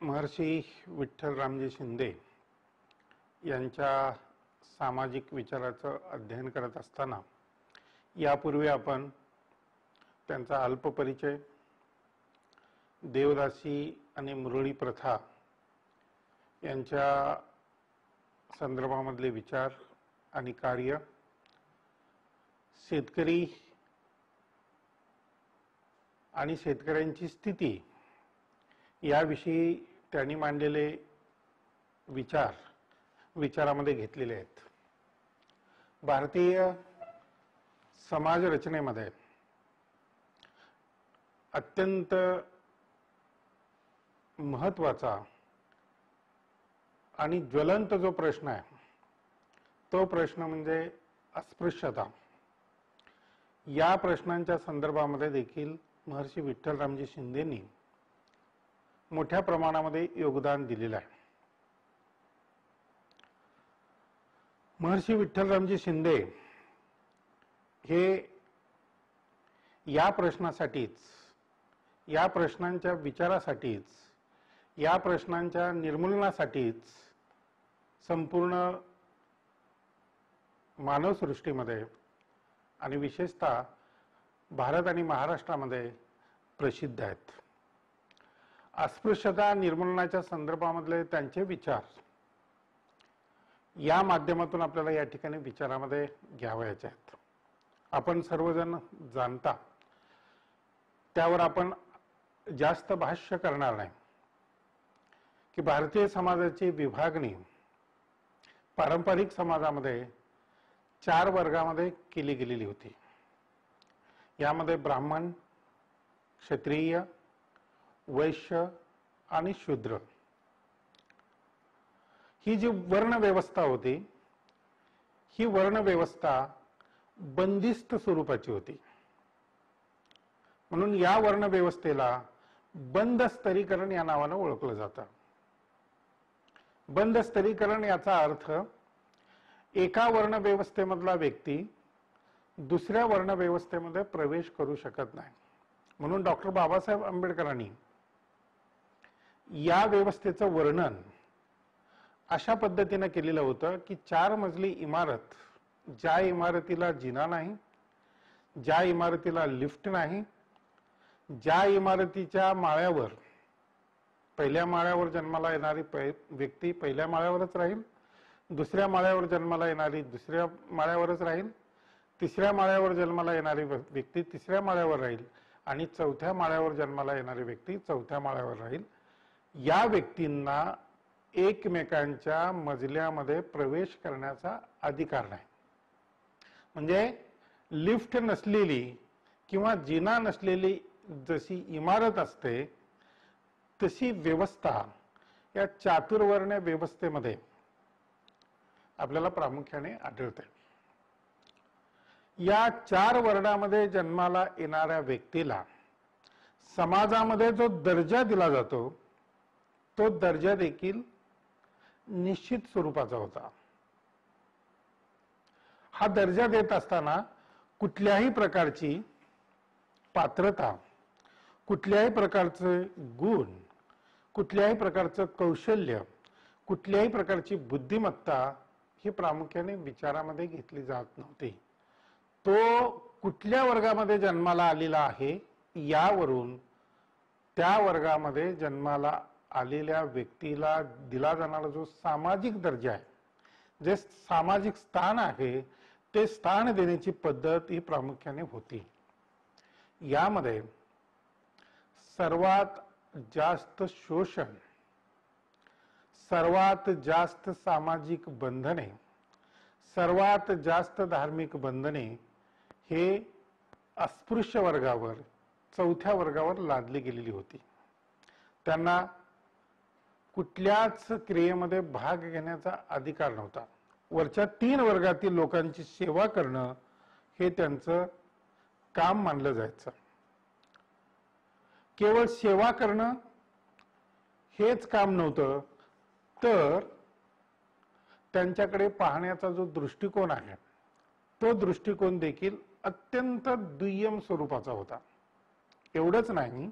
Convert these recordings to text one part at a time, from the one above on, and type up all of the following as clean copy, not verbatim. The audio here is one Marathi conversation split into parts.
महर्षी विठ्ठलरामजी शिंदे यांच्या सामाजिक विचाराचं अध्ययन करत असताना यापूर्वी आपण त्यांचा अल्प परिचय, देवदासी आणि मुरळी प्रथा यांच्या संदर्भामधले विचार आणि कार्य, शेतकरी आणि शेतकऱ्यांची स्थिती याविषयी त्यांनी मांडलेले विचारामध्ये घेतलेले आहेत. भारतीय समाज रचनेमध्ये अत्यंत महत्त्वाचा आणि ज्वलंत जो प्रश्न आहे तो प्रश्न म्हणजे अस्पृश्यता. या प्रश्नांच्या संदर्भामध्ये देखील महर्षी विठ्ठलरामजी शिंदेंनी मोठ्या प्रमाणामध्ये योगदान दिलेलं आहे. महर्षी विठ्ठलरामजी शिंदे हे या प्रश्नासाठीच, या प्रश्नांच्या विचारासाठीच, या प्रश्नांच्या निर्मूलनासाठीच संपूर्ण मानवसृष्टीमध्ये आणि विशेषतः भारत आणि महाराष्ट्रामध्ये प्रसिद्ध आहेत. अस्पृश्यता निर्मूलनाच्या संदर्भामधले त्यांचे विचार या माध्यमातून आपल्याला या ठिकाणी विचारामध्ये घ्यावयाचे आहेत. आपण सर्वजण जाणता, त्यावर आपण जास्त भाष्य करणार नाही की भारतीय समाजाची विभागणी पारंपरिक समाजामध्ये 4 वर्गामध्ये केली गेलेली होती. यामध्ये ब्राह्मण, क्षत्रिय, वैश्य आणि शूद्र ही जी वर्ण व्यवस्था होती, ही वर्ण व्यवस्था बंदिस्त स्वरूपाची होती. म्हणून या वर्ण व्यवस्थेला बंद स्तरीकरण या नावाने ओळखलं जातं. बंद स्तरीकरण याचा अर्थ एका वर्ण व्यवस्थेमधला व्यक्ती दुसऱ्या वर्ण व्यवस्थेमध्ये प्रवेश करू शकत नाही. म्हणून डॉक्टर बाबासाहेब आंबेडकरांनी या व्यवस्थेचं वर्णन अशा पद्धतीने केलेलं होतं की 4 मजली इमारत, ज्या इमारतीला जिना नाही, ज्या इमारतीला लिफ्ट नाही, ज्या इमारतीच्या माळ्यावर पहिल्या माळ्यावर जन्माला येणारी व्यक्ती पहिल्या माळ्यावरच राहील, दुसऱ्या माळ्यावर जन्माला येणारी दुसऱ्या माळ्यावरच राहील, तिसऱ्या माळ्यावर जन्माला येणारी व्यक्ती तिसऱ्या माळ्यावर राहील आणि चौथ्या माळ्यावर जन्माला येणारी व्यक्ती चौथ्या माळ्यावर राहील. या व्यक्तींना एकमेकांच्या मजल्यामध्ये प्रवेश करण्याचा अधिकार नाही. म्हणजे लिफ्ट नसलेली किंवा जिना नसलेली जशी इमारत असते तशी व्यवस्था या चातुर्वर्ण्य व्यवस्थेमध्ये आपल्याला प्रामुख्याने आढळते. या 4 वर्णामध्ये जन्माला येणाऱ्या व्यक्तीला समाजामध्ये जो दर्जा दिला जातो तो दर्जा देखील निश्चित स्वरूपाचा होता. हा दर्जा देत असताना कुठल्याही प्रकारची पात्रता, कुठल्याही प्रकारचे गुण, कुठल्याही प्रकारचं कौशल्य, कुठल्याही प्रकारची बुद्धिमत्ता ही प्रामुख्याने विचारामध्ये घेतली जात नव्हती. तो कुठल्या वर्गामध्ये जन्माला आलेला आहे यावरून त्या वर्गामध्ये जन्माला आलेल्या व्यक्तीला दिला जाणारा जो सामाजिक दर्जा आहे, जे सामाजिक स्थान आहे, ते स्थान देण्याची पद्धत ही प्रामुख्याने होती. यामध्ये सर्वात जास्त शोषण, सर्वात जास्त सामाजिक बंधने, सर्वात जास्त धार्मिक बंधने हे अस्पृश्य वर्गावर, चौथ्या वर्गावर लादली गेलेली होती. त्यांना कुठल्याच क्रियेमध्ये भाग घेण्याचा अधिकार नव्हता. वरच्या 3 वर्गातील लोकांची सेवा करणं हे त्यांचं काम मानलं जायचं. केवळ सेवा करणं हेच काम नव्हतं, तर त्यांच्याकडे पाहण्याचा जो दृष्टिकोन आहे तो दृष्टिकोन देखील अत्यंत दुय्यम स्वरूपाचा होता. एवढंच नाही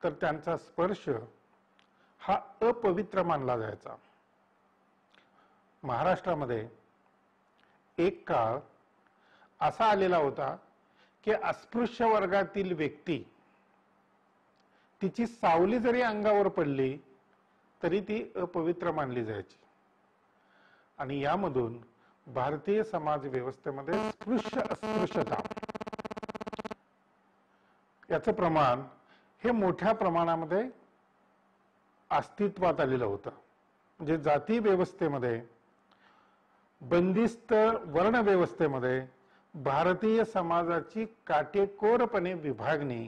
तर त्यांचा स्पर्श हा अपवित्र मानला जायचा। महाराष्ट्रामध्ये एक काळ असा आलेला होता की अस्पृश्य वर्गातील व्यक्ती तिची सावली जरी अंगावर पडली तरी ती अपवित्र मानली जायची। आणि यामधून भारतीय समाज व्यवस्थेमध्ये स्पृश्य अस्पृश्यता याचं प्रमाण हे मोठ्या प्रमाणामध्ये अस्तित्वात आलेलं होतं। म्हणजे जाती व्यवस्थेमध्ये, बंदिस्त वर्ण व्यवस्थेमध्ये भारतीय समाजाची काटेकोरपणे विभागणी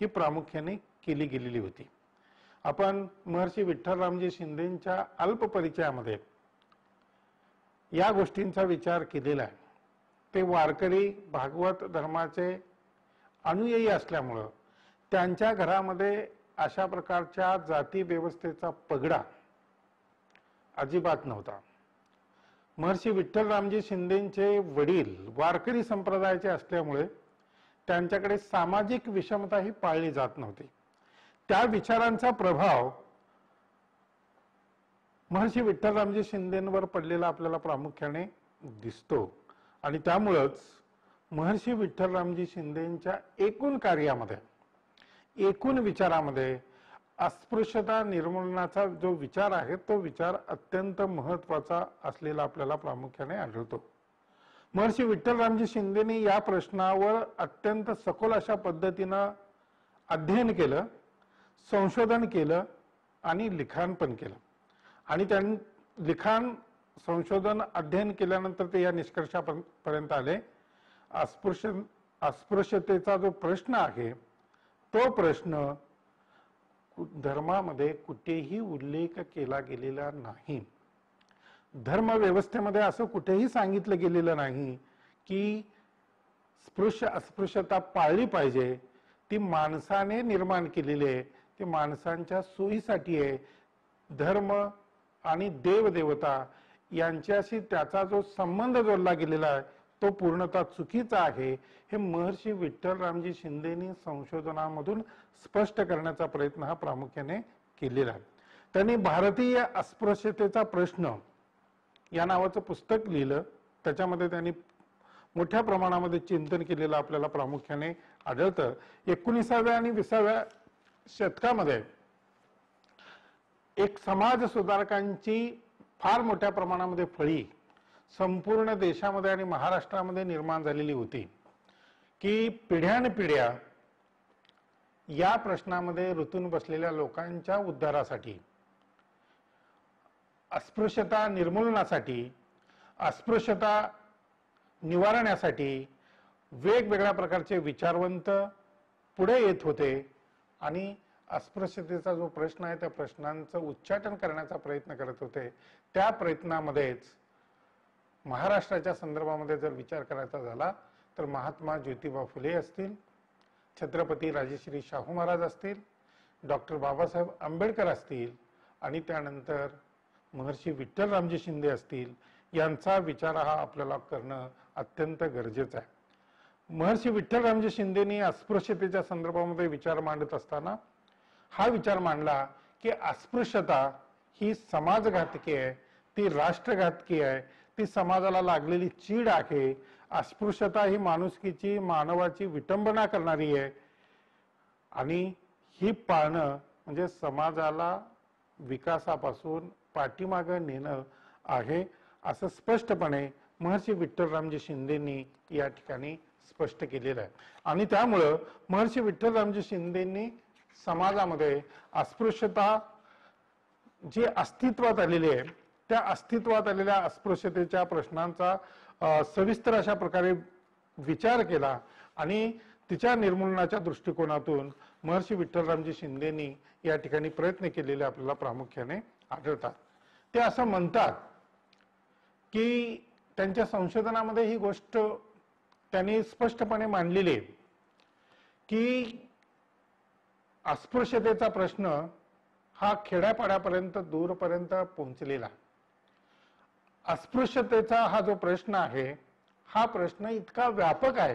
ही प्रामुख्याने केली गेलेली होती। आपण महर्षी विठ्ठलरामजी शिंदेंच्या अल्प परिचयामध्ये या गोष्टींचा विचार केलेला आहे। ते वारकरी भागवत धर्माचे अनुयायी असल्यामुळं त्यांच्या घरामध्ये अशा प्रकारच्या जाती व्यवस्थेचा पगडा अजिबात नव्हता। महर्षी विठ्ठलरामजी शिंदेंचे वडील वारकरी संप्रदायाचे असल्यामुळे त्यांच्याकडे सामाजिक विषमता ही पाळली जात नव्हती। त्या विचारांचा प्रभाव महर्षी विठ्ठलरामजी शिंदेंवर पडलेला आपल्याला प्रामुख्याने दिसतो। आणि त्यामुळेच महर्षी विठ्ठलरामजी शिंदेंच्या एकूण कार्यामध्ये, एकूण विचारामध्ये अस्पृश्यता निर्मूलनाचा जो विचार आहे तो विचार अत्यंत महत्त्वाचा असलेला आपल्याला प्रामुख्याने आढळतो। महर्षी विठ्ठलरामजी शिंदेंनी या प्रश्नावर अत्यंत सखोल अशा पद्धतीनं अध्ययन केलं, संशोधन केलं आणि लिखाण पण केलं। आणि त्यांनी लिखाण, संशोधन, अध्ययन केल्यानंतर ते या निष्कर्षापर्यंत आले, अस्पृश्यतेचा जो प्रश्न आहे तो प्रश्न धर्मामध्ये कुठेही उल्लेख केला गेलेला नाही। धर्म व्यवस्थेमध्ये असं कुठेही सांगितलं गेलेलं नाही की स्पृश्य अस्पृश्यता पाळली पाहिजे, ती माणसाने निर्माण केलेली आहे, ती माणसांच्या सोयीसाठी आहे। धर्म आणि देवदेवता यांच्याशी त्याचा जो संबंध जोडला गेलेला आहे तो पूर्णतः चुकीचा आहे, हे महर्षी विठ्ठलरामजी शिंदेंनी संशोधनामधून स्पष्ट करण्याचा प्रयत्न हा प्रामुख्याने केलेला आहे। त्यांनी भारतीय अस्पृश्यतेचा प्रश्न या नावाचं पुस्तक लिहिलं, त्याच्यामध्ये त्यांनी मोठ्या प्रमाणामध्ये चिंतन केलेलं आपल्याला प्रामुख्याने आढळतं। 19व्या आणि 20व्या शतकामध्ये एक समाज सुधारकांची फार मोठ्या प्रमाणामध्ये फळी संपूर्ण देशामध्ये आणि महाराष्ट्रामध्ये निर्माण झालेली होती की पिढ्यानपिढ्या या प्रश्नामध्ये रुतून बसलेल्या लोकांच्या उद्धारासाठी, अस्पृश्यता निर्मूलनासाठी, अस्पृश्यता निवारण्यासाठी वेगवेगळ्या प्रकारचे विचारवंत पुढे येत होते आणि अस्पृश्यतेचा जो प्रश्न आहे त्या प्रश्नांचं उच्चाटन करण्याचा प्रयत्न करत होते। त्या प्रयत्नामध्येच महाराष्ट्राच्या संदर्भामध्ये जर विचार करायचा झाला तर महात्मा ज्योतिबा फुले असतील, छत्रपती राजश्री शाहू महाराज असतील, डॉक्टर बाबासाहेब आंबेडकर असतील आणि त्यानंतर महर्षी विठ्ठलरामजी शिंदे असतील, यांचा विचार हा आपल्याला करणं अत्यंत गरजेचं आहे। महर्षी विठ्ठलरामजी शिंदेंनी अस्पृश्यतेच्या संदर्भामध्ये विचार मांडत असताना हा विचार मांडला की अस्पृश्यता ही समाजघातकी आहे, ती राष्ट्रघातकी आहे, ती समाजाला लागलेली चीड आहे। अस्पृश्यता ही माणुसकीची, मानवाची विटंबना करणारी आहे आणि ही पाळणं म्हणजे समाजाला विकासापासून पाठीमागे नेणं आहे, असं स्पष्टपणे महर्षी विठ्ठलरामजी शिंदेंनी या ठिकाणी स्पष्ट केलेलं आहे। आणि त्यामुळं महर्षी विठ्ठलरामजी शिंदेंनी समाजामध्ये अस्पृश्यता जी अस्तित्वात आलेली आहे त्या अस्तित्वात आलेल्या अस्पृश्यतेच्या प्रश्नांचा सविस्तर अशा प्रकारे विचार केला आणि तिच्या निर्मूलनाच्या दृष्टिकोनातून महर्षी विठ्ठलरामजी शिंदेंनी या ठिकाणी प्रयत्न केलेले आपल्याला प्रामुख्याने आढळतात। ते असं म्हणतात की त्यांच्या संशोधनामध्ये ही गोष्ट त्यांनी स्पष्टपणे मांडलेली आहे की अस्पृश्यतेचा प्रश्न हा खेड्यापाड्यापर्यंत दूरपर्यंत पोहोचलेला। अस्पृश्यतेचा हा जो प्रश्न आहे हा प्रश्न इतका व्यापक आहे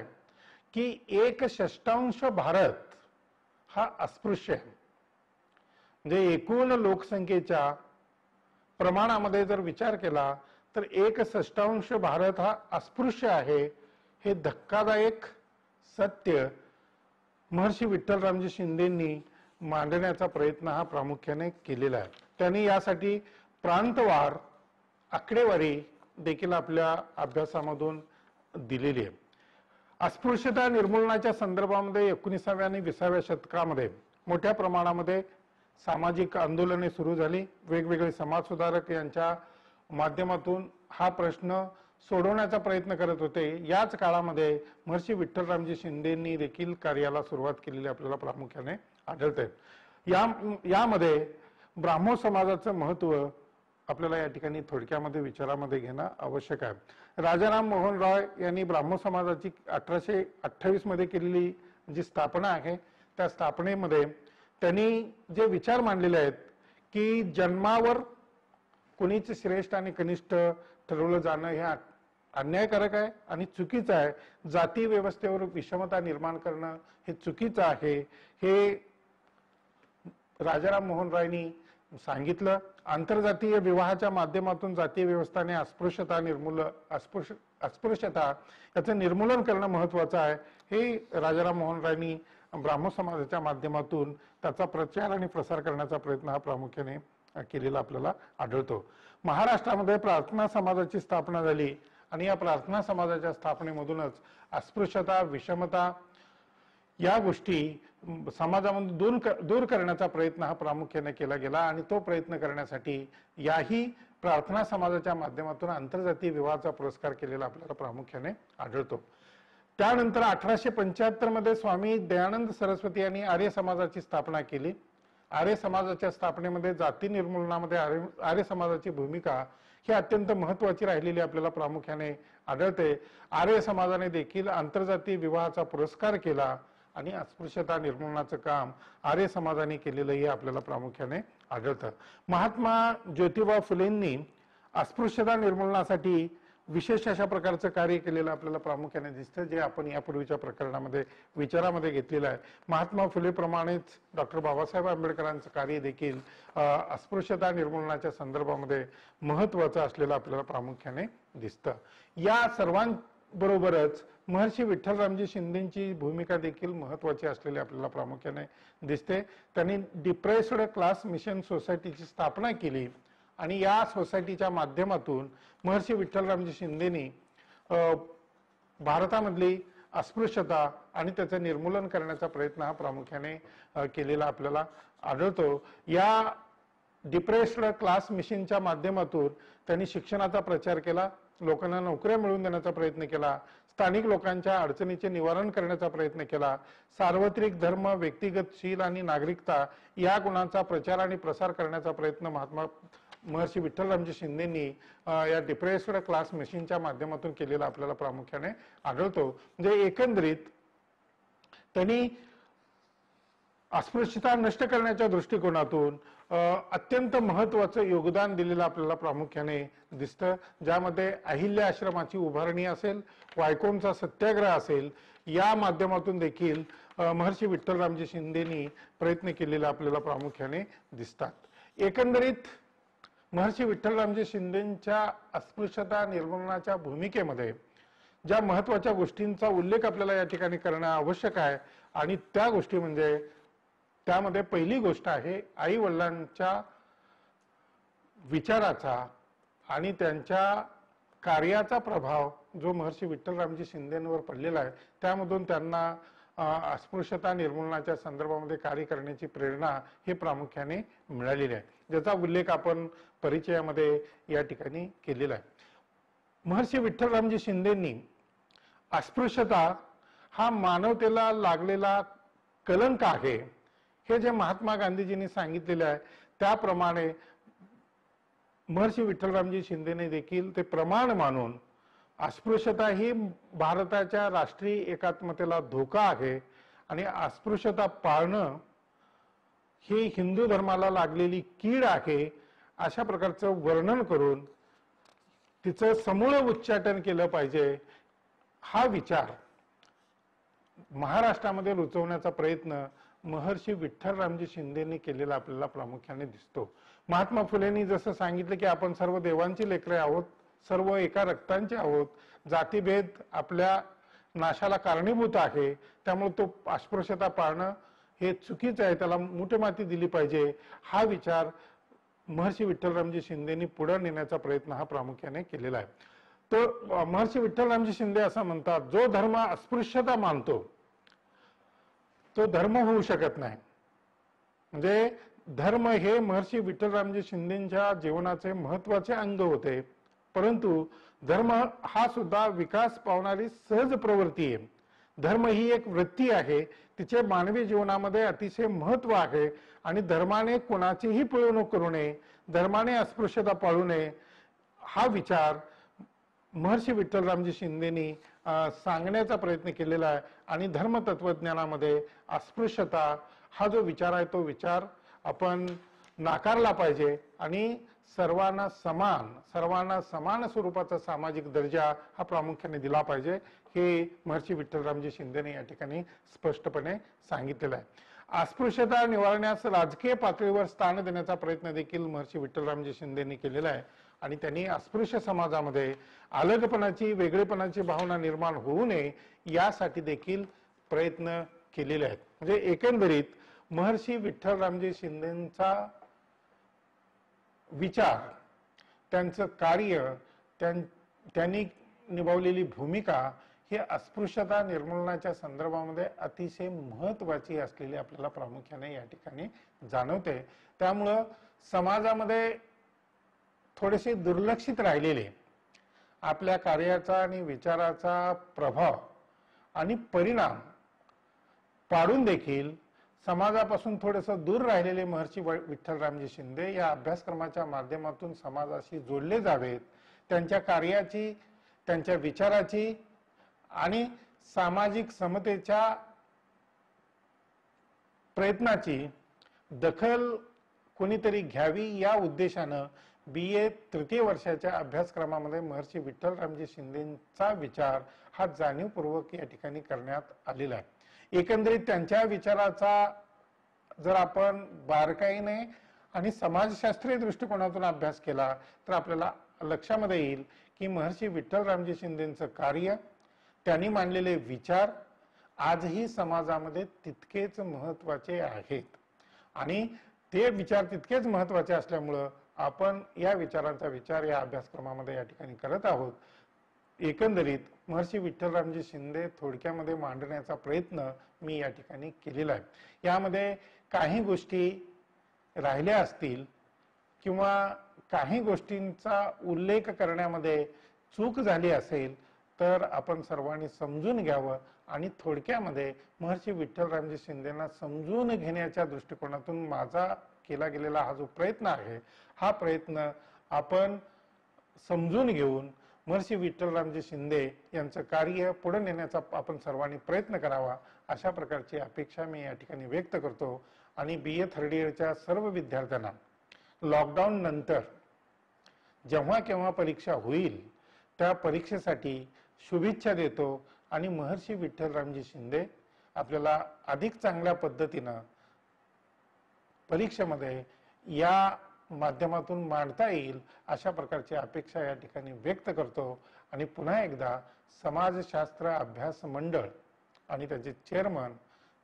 की 1/6 भारत हा अस्पृश्य आहे। म्हणजे एकूण लोकसंख्येच्या प्रमाणामध्ये जर विचार केला तर 1/6 भारत हा अस्पृश्य आहे, हे धक्कादायक सत्य महर्षी विठ्ठलरामजी शिंदेंनी मांडण्याचा प्रयत्न हा प्रामुख्याने केलेला आहे. त्यांनी यासाठी प्रांतवार आकडेवारी देखील आपल्या अभ्यासामधून दिलेली आहे. अस्पृश्यता निर्मूलनाच्या संदर्भामध्ये 19व्या आणि 20व्या शतकामध्ये मोठ्या प्रमाणामध्ये सामाजिक आंदोलने सुरू झाली. वेगवेगळे समाज सुधारक यांच्या माध्यमातून हा प्रश्न सोडवण्याचा प्रयत्न करत होते. याच काळामध्ये महर्षी विठ्ठलरामजी शिंदेंनी देखील कार्याला सुरुवात केलेली आपल्याला प्रामुख्याने आढळते. यामध्ये ब्राह्मो समाजाचं महत्व आपल्याला या ठिकाणी थोडक्यामध्ये विचारामध्ये घेणं आवश्यक आहे. राजाराम मोहन रॉय यांनी ब्राह्मो समाजाची 1828 मध्ये केलेली जी स्थापना आहे त्या स्थापनेमध्ये त्यांनी जे विचार मांडलेले आहेत की जन्मावर कुणीच श्रेष्ठ आणि कनिष्ठ ठरवलं जाणं हे अन्यायकारक आहे आणि चुकीचं आहे. जाती व्यवस्थेवर विषमता निर्माण करणं हे चुकीचं आहे, हे राजाराम मोहन रायनी सांगितलं. आंतरजातीय विवाहाच्या माध्यमातून जातीय व्यवस्थाने अस्पृश्यता याचं निर्मूलन करणं महत्वाचं आहे, हे राजाराम मोहन रायनी ब्राह्मो समाजाच्या माध्यमातून त्याचा प्रचार आणि प्रसार करण्याचा प्रयत्न हा प्रामुख्याने केलेला आपल्याला आढळतो. महाराष्ट्रामध्ये प्रार्थना समाजाची स्थापना झाली आणि या प्रार्थना समाजाच्या स्थापनेमधूनच अस्पृश्यता, विषमता या गोष्टी समाजामधून दूर करण्याचा प्रयत्न हा प्रामुख्याने केला गेला आणि तो प्रयत्न करण्यासाठी याही प्रार्थना समाजाच्या माध्यमातून आंतरजातीय विवाहाचा पुरस्कार केलेला आपल्याला प्रामुख्याने आढळतो. त्यानंतर 1875 मध्ये स्वामी दयानंद सरस्वती यांनी आर्य समाजाची स्थापना केली. आर्य समाजाच्या स्थापनेमध्ये जाती निर्मूलनामध्ये आर्य समाजाची भूमिका ही अत्यंत महत्वाची राहिलेली आपल्याला प्रामुख्याने आढळते. आर्य समाजाने देखील आंतरजातीय विवाहाचा पुरस्कार केला आणि अस्पृश्यता निर्मूलनाचं काम आर्य समाजाने केलेलं हे आपल्याला प्रामुख्याने आढळतं. महात्मा ज्योतिबा फुलेंनी अस्पृश्यता निर्मूलनासाठी विशेष अशा प्रकारचं कार्य केलेलं आपल्याला प्रामुख्याने दिसतं, जे आपण यापूर्वीच्या प्रकरणामध्ये विचारामध्ये घेतलेलं आहे. महात्मा फुलेप्रमाणेच डॉक्टर बाबासाहेब आंबेडकरांचं कार्य देखील अस्पृश्यता निर्मूलनाच्या संदर्भामध्ये महत्वाचं असलेलं आपल्याला प्रामुख्याने दिसतं. या सर्वांबरोबरच महर्षी विठ्ठलरामजी शिंदेची भूमिका देखील महत्वाची असलेली आपल्याला प्रामुख्याने दिसते. त्यांनी डिप्रेस्ड क्लास मिशन सोसायटीची स्थापना केली आणि या सोसायटीच्या माध्यमातून महर्षी विठ्ठलरामजी शिंदेनी भारतामधली अस्पृश्यता आणि त्याचं निर्मूलन करण्याचा प्रयत्न हा प्रामुख्याने केलेला आपल्याला आढळतो. या डिप्रेस्ड क्लास मिशनच्या माध्यमातून त्यांनी शिक्षणाचा प्रचार केला, लोकांना नोकऱ्या मिळवून देण्याचा प्रयत्न केला, स्थानिक लोकांच्या अडचणीचे निवारण करण्याचा प्रयत्न केला, सार्वत्रिक धर्म, व्यक्तिगतशील आणि नागरिकता या गुणांचा प्रचार आणि प्रसार करण्याचा प्रयत्न महर्षी विठ्ठलरामजी शिंदेंनी या डिप्रेस्ड क्लास मिशनच्या माध्यमातून केलेला आपल्याला प्रामुख्याने आढळतो. म्हणजे एकंदरीत त्यांनी अस्पृश्यता नष्ट करण्याच्या दृष्टिकोनातून अत्यंत महत्वाचं योगदान दिलेलं आपल्याला प्रामुख्याने दिसतं, ज्यामध्ये अहिल्या आश्रमाची उभारणी असेल, वायकोमचा सत्याग्रह असेल, या माध्यमातून देखील महर्षी विठ्ठलरामजी शिंदेनी प्रयत्न केलेला आपल्याला प्रामुख्याने दिसतात. एकंदरीत महर्षी विठ्ठलरामजी शिंदेच्या अस्पृश्यता निर्मूलनाच्या भूमिकेमध्ये ज्या महत्वाच्या गोष्टींचा उल्लेख आपल्याला या ठिकाणी करणं आवश्यक आहे आणि त्या गोष्टी म्हणजे त्यामध्ये पहिली गोष्ट आहे आई वडिलांच्या विचाराचा आणि त्यांच्या कार्याचा प्रभाव जो महर्षी विठ्ठलरामजी शिंदेंवर पडलेला आहे. त्यामधून त्यांना अस्पृश्यता निर्मूलनाच्या संदर्भामध्ये कार्य करण्याची प्रेरणा हे प्रामुख्याने मिळालेली आहे, ज्याचा उल्लेख आपण परिचयामध्ये या ठिकाणी केलेला आहे. महर्षी विठ्ठलरामजी शिंदेंनी अस्पृश्यता हा मानवतेला लागलेला कलंक आहे हे जे महात्मा गांधीजींनी सांगितलेले आहे त्याप्रमाणे महर्षी विठ्ठलरामजी शिंदेने देखील ते प्रमाण मानून अस्पृश्यता ही भारताच्या राष्ट्रीय एकात्मतेला धोका आहे आणि अस्पृश्यता पाळणं ही हिंदू धर्माला लागलेली कीड आहे अशा प्रकारचं वर्णन करून तिचं समूळ उच्चाटन केलं पाहिजे. हा विचार महाराष्ट्रामध्ये रुजवण्याचा प्रयत्न महर्षी विठ्ठलरामजी शिंदेनी केलेला आपल्याला प्रामुख्याने दिसतो. महात्मा फुलेंनी जसं सांगितलं की आपण सर्व देवांची लेकरे आहोत, सर्व एका रक्तांचे आहोत, जातीभेद आपल्या नाशाला कारणीभूत आहे, त्यामुळे तो अस्पृश्यता पाळणं हे चुकीचं आहे, त्याला मुठेमाती दिली पाहिजे, हा विचार महर्षी विठ्ठलरामजी शिंदेनी पुढे नेण्याचा प्रयत्न हा प्रामुख्याने केलेला आहे. तो महर्षी विठ्ठलरामजी शिंदे असं म्हणतात, जो धर्म अस्पृश्यता मानतो तो धर्म होऊ शकत नाही. म्हणजे धर्म हे महर्षी विठ्ठलरामजी शिंदेच्या जीवनाचे महत्वाचे अंग होते, परंतु धर्म हा सुद्धा विकास पावणारी सहज प्रवृत्ती आहे. धर्म ही एक वृत्ती आहे, तिचे मानवी जीवनामध्ये अतिशय महत्व आहे आणि धर्माने कोणाचीही पिळवणूक करू नये, धर्माने अस्पृश्यता पाळू नये, हा विचार महर्षी विठ्ठलरामजी शिंदेनी सांगण्याचा प्रयत्न केलेला आहे. आणि धर्मतत्वज्ञानामध्ये अस्पृश्यता हा जो विचार आहे तो विचार आपण नाकारला पाहिजे आणि सर्वांना समान स्वरूपाचा सामाजिक दर्जा हा प्रामुख्याने दिला पाहिजे, हे महर्षी विठ्ठलरामजी शिंदेने या ठिकाणी स्पष्टपणे सांगितलेलं आहे. अस्पृश्यता निवारण्यास राजकीय पातळीवर स्थान देण्याचा प्रयत्न देखील महर्षी विठ्ठलरामजी शिंदेनी केलेला आहे आणि त्यांनी अस्पृश्य समाजामध्ये अलगपणाची, वेगळेपणाची भावना निर्माण होऊ नये यासाठी देखील प्रयत्न केलेले आहेत. म्हणजे एकंदरीत महर्षी विठ्ठलरामजी शिंदेचा विचार, त्यांचं कार्य, त्यांनी निभावलेली भूमिका ही अस्पृश्यता निर्मूलनाच्या संदर्भामध्ये अतिशय महत्वाची असलेली आपल्याला प्रामुख्याने या ठिकाणी जाणवते. त्यामुळं समाजामध्ये थोडेसे दुर्लक्षित राहिलेले आपल्या कार्याचा आणि विचाराचा प्रभाव आणि परिणाम पाडून देखील समाजापासून थोडंसं दूर राहिलेले महर्षी विठ्ठलरामजी शिंदे या अभ्यासक्रमाच्या माध्यमातून समाजाशी जोडले जावेत. त्यांच्या कार्याची, त्यांच्या विचाराची आणि सामाजिक समतेच्या प्रयत्नाची दखल कोणीतरी घ्यावी या उद्देशानं BA तृतीय वर्षाच्या अभ्यासक्रमामध्ये महर्षी विठ्ठलरामजी शिंदेचा विचार हा जाणीवपूर्वक या ठिकाणी करण्यात आलेला आहे. एकंदरीत त्यांच्या विचाराचा जर आपण बारकाईने आणि समाजशास्त्रीय दृष्टिकोनातून अभ्यास केला तर आपल्याला लक्षामध्ये येईल की महर्षी विठ्ठलरामजी शिंदेचं कार्य, त्यांनी मांडलेले विचार आजही समाजामध्ये तितकेच महत्वाचे आहेत आणि ते विचार तितकेच महत्वाचे असल्यामुळं आपण या विचारांचा विचार या अभ्यासक्रमामध्ये या ठिकाणी करत आहोत. एकंदरीत महर्षी विठ्ठलरामजी शिंदे थोडक्यामध्ये मांडण्याचा प्रयत्न मी या ठिकाणी केलेला आहे. यामध्ये काही गोष्टी राहिल्या असतील किंवा काही गोष्टींचा उल्लेख करण्यामध्ये चूक झाली असेल तर आपण सर्वांनी समजून घ्यावं आणि थोडक्यामध्ये महर्षी विठ्ठलरामजी शिंदेंना समजून घेण्याच्या दृष्टिकोनातून माझा केला गेलेला हा जो प्रयत्न आहे, हा प्रयत्न आपण समजून घेऊन महर्षी विठ्ठलरामजी शिंदे यांचं कार्य पुढे नेण्याचा आपण सर्वांनी प्रयत्न करावा, अशा प्रकारची अपेक्षा मी या ठिकाणी व्यक्त करतो. आणि BA थर्ड इयरच्या सर्व विद्यार्थ्यांना लॉकडाऊन नंतर जेव्हा केव्हा परीक्षा होईल त्या परीक्षेसाठी शुभेच्छा देतो आणि महर्षी विठ्ठलरामजी शिंदे आपल्याला अधिक चांगल्या पद्धतीनं परीक्षेमध्ये या माध्यमातून मांडता येईल अशा प्रकारची अपेक्षा या ठिकाणी व्यक्त करतो. आणि पुन्हा एकदा समाजशास्त्र अभ्यास मंडळ आणि त्याचे चेअरमन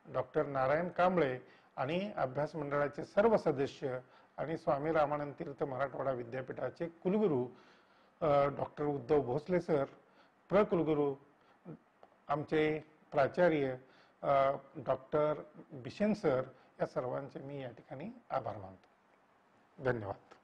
डॉक्टर नारायण कांबळे आणि अभ्यास मंडळाचे सर्व सदस्य आणि स्वामी रामानंद तीर्थ मराठवाडा विद्यापीठाचे कुलगुरू डॉक्टर उद्धव भोसले सर, प्रकुलगुरू आमचे प्राचार्य डॉक्टर बिशेन सर, या सर्वांचे मी या ठिकाणी आभार मानतो. धन्यवाद.